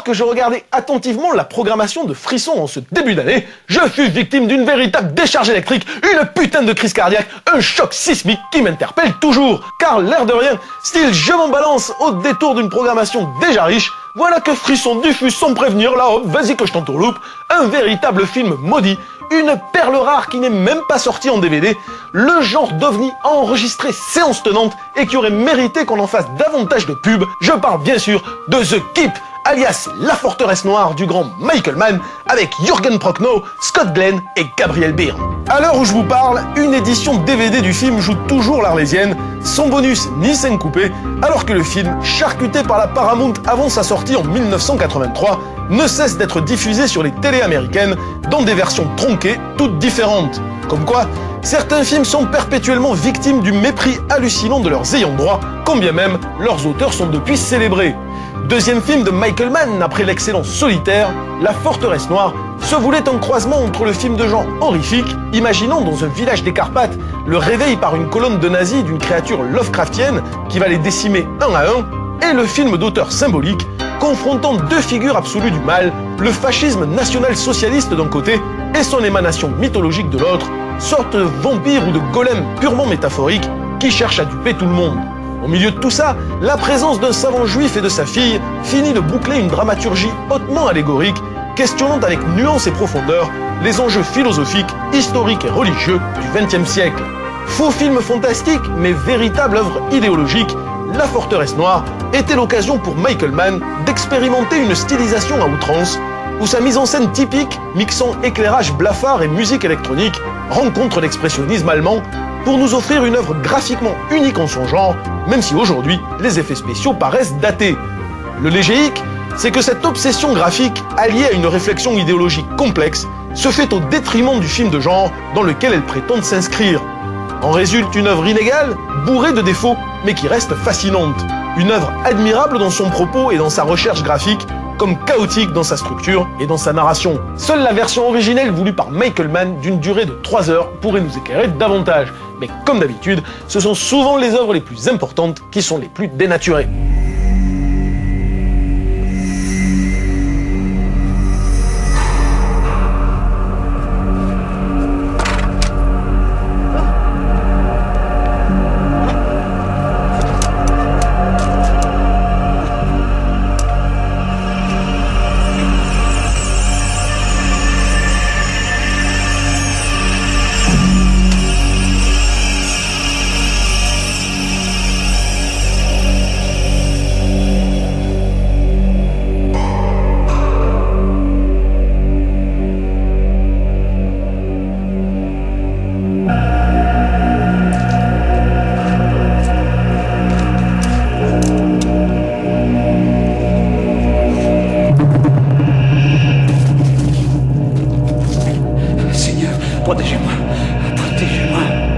que je regardais attentivement la programmation de Frisson en ce début d'année, je fus victime d'une véritable décharge électrique, une putain de crise cardiaque, un choc sismique qui m'interpelle toujours. Car l'air de rien, style je m'en balance au détour d'une programmation déjà riche, voilà que Frisson diffuse sans prévenir, là hop, vas-y que je t'entourloupe, un véritable film maudit, une perle rare qui n'est même pas sortie en DVD, le genre d'ovni enregistré séance tenante et qui aurait mérité qu'on en fasse davantage de pubs. Je parle bien sûr de The Keep, alias La Forteresse Noire du grand Michael Mann, avec Jürgen Prochnow, Scott Glenn et Gabriel Byrne. À l'heure où je vous parle, une édition DVD du film joue toujours l'Arlésienne, sans bonus ni scène coupée, alors que le film, charcuté par la Paramount avant sa sortie en 1983, ne cesse d'être diffusé sur les télés américaines dans des versions tronquées, toutes différentes. Comme quoi, certains films sont perpétuellement victimes du mépris hallucinant de leurs ayants droit, quand bien même leurs auteurs sont depuis célébrés. Deuxième film de Michael Mann après l'excellent Solitaire, La Forteresse Noire se voulait un croisement entre le film de genre horrifique, imaginant dans un village des Carpates le réveil par une colonne de nazis d'une créature Lovecraftienne qui va les décimer un à un, et le film d'auteur symbolique, confrontant deux figures absolues du mal, le fascisme national-socialiste d'un côté et son émanation mythologique de l'autre, sorte de vampire ou de golem purement métaphorique qui cherche à duper tout le monde. Au milieu de tout ça, la présence d'un savant juif et de sa fille finit de boucler une dramaturgie hautement allégorique, questionnant avec nuance et profondeur les enjeux philosophiques, historiques et religieux du XXe siècle. Faux film fantastique, mais véritable œuvre idéologique, La Forteresse Noire était l'occasion pour Michael Mann d'expérimenter une stylisation à outrance, où sa mise en scène typique, mixant éclairage blafard et musique électronique, rencontre l'expressionnisme allemand, pour nous offrir une œuvre graphiquement unique en son genre, même si aujourd'hui, les effets spéciaux paraissent datés. Le léger hic, c'est que cette obsession graphique, alliée à une réflexion idéologique complexe, se fait au détriment du film de genre dans lequel elle prétend s'inscrire. En résulte une œuvre inégale, bourrée de défauts, mais qui reste fascinante. Une œuvre admirable dans son propos et dans sa recherche graphique, comme chaotique dans sa structure et dans sa narration. Seule la version originelle voulue par Michael Mann d'une durée de 3 heures pourrait nous éclairer davantage. Mais comme d'habitude, ce sont souvent les œuvres les plus importantes qui sont les plus dénaturées. Protégez-moi. Protégez-moi.